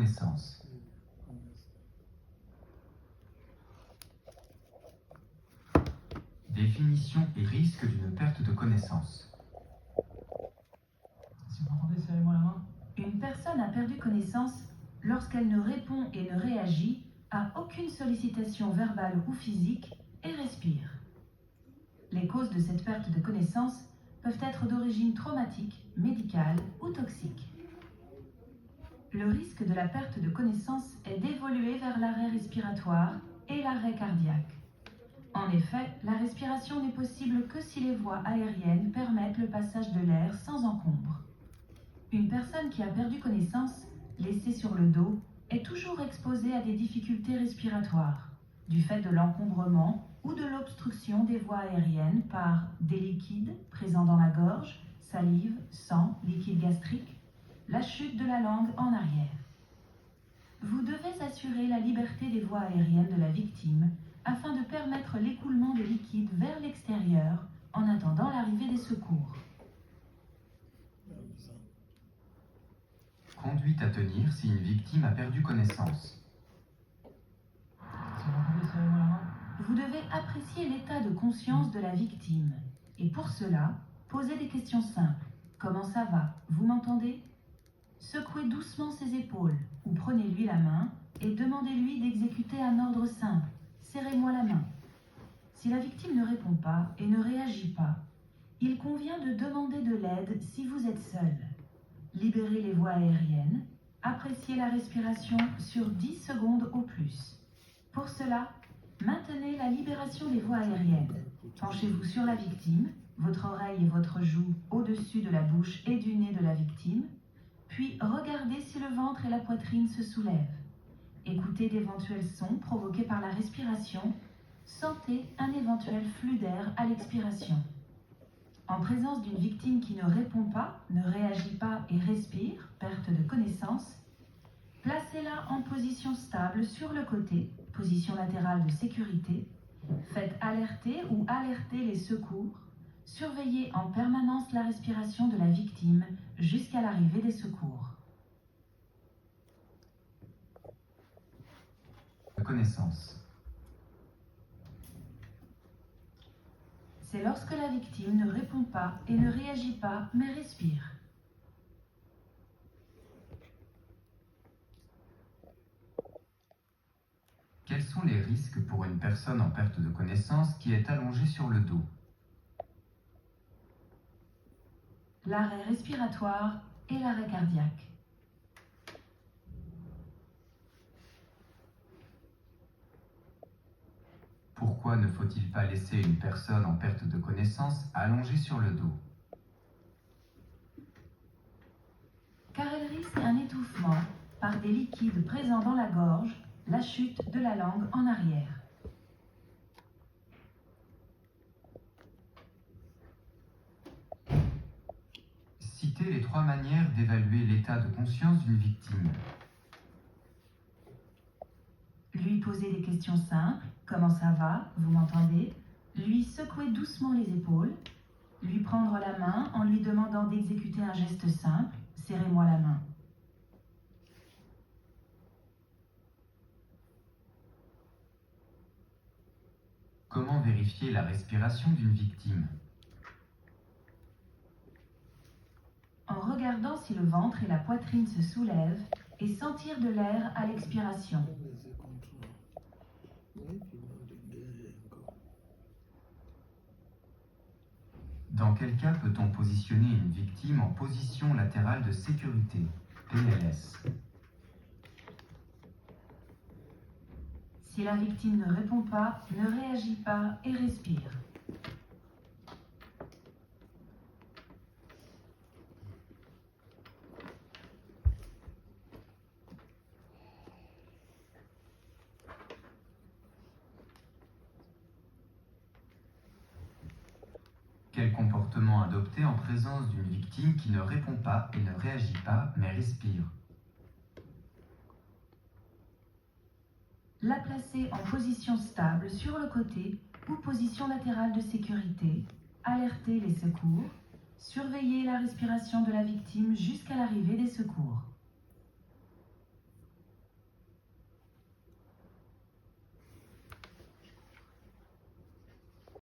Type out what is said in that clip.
connaissance. Définition et risque d'une perte de connaissance. Si vous m'entendez, serrez-moi la main. Une personne a perdu connaissance lorsqu'elle ne répond et ne réagit à aucune sollicitation verbale ou physique et respire. Les causes de cette perte de connaissance peuvent être d'origine traumatique, médicale ou toxique. Le risque de la perte de connaissance est d'évoluer vers l'arrêt respiratoire et l'arrêt cardiaque. En effet, la respiration n'est possible que si les voies aériennes permettent le passage de l'air sans encombre. Une personne qui a perdu connaissance, laissée sur le dos, est toujours exposée à des difficultés respiratoires, du fait de l'encombrement ou de l'obstruction des voies aériennes par des liquides présents dans la gorge, salive, sang, liquide gastrique, la chute de la langue en arrière. Vous devez assurer la liberté des voies aériennes de la victime afin de permettre l'écoulement des liquides vers l'extérieur en attendant l'arrivée des secours. Conduite à tenir si une victime a perdu connaissance. Si vous m'entendez, serrez-moi la main. Vous devez apprécier l'état de conscience de la victime. Et pour cela, posez des questions simples. Comment ça va? Vous m'entendez? Secouez doucement ses épaules ou prenez-lui la main et demandez-lui d'exécuter un ordre simple. Serrez-moi la main. Si la victime ne répond pas et ne réagit pas, il convient de demander de l'aide si vous êtes seul. Libérez les voies aériennes. Appréciez la respiration sur 10 secondes au plus. Pour cela, maintenez la libération des voies aériennes. Penchez-vous sur la victime, votre oreille et votre joue au-dessus de la bouche et du nez de la victime, puis regardez si le ventre et la poitrine se soulèvent. Écoutez d'éventuels sons provoqués par la respiration. Sentez un éventuel flux d'air à l'expiration. En présence d'une victime qui ne répond pas, ne réagit pas et respire, perte de connaissance, placez-la en position stable sur le côté, position latérale de sécurité. Faites alerter ou alerter les secours. Surveillez en permanence la respiration de la victime jusqu'à l'arrivée des secours. De connaissance. C'est lorsque la victime ne répond pas et ne réagit pas, mais respire. Quels sont les risques pour une personne en perte de connaissance qui est allongée sur le dos? L'arrêt respiratoire et l'arrêt cardiaque. Pourquoi ne faut-il pas laisser une personne en perte de connaissance allongée sur le dos? Car elle risque un étouffement par des liquides présents dans la gorge, la chute de la langue en arrière. Citez les 3 manières d'évaluer l'état de conscience d'une victime. Lui poser des questions simples. Comment ça va? Vous m'entendez? Lui secouer doucement les épaules. Lui prendre la main en lui demandant d'exécuter un geste simple. Serrez-moi la main. Comment vérifier la respiration d'une victime? En regardant si le ventre et la poitrine se soulèvent et sentir de l'air à l'expiration. Dans quel cas peut-on positionner une victime en position latérale de sécurité, PLS? Si la victime ne répond pas, ne réagit pas et respire. Quel comportement adopter en présence d'une victime qui ne répond pas et ne réagit pas, mais respire? La placer en position stable sur le côté ou position latérale de sécurité. Alerter les secours. Surveiller la respiration de la victime jusqu'à l'arrivée des secours.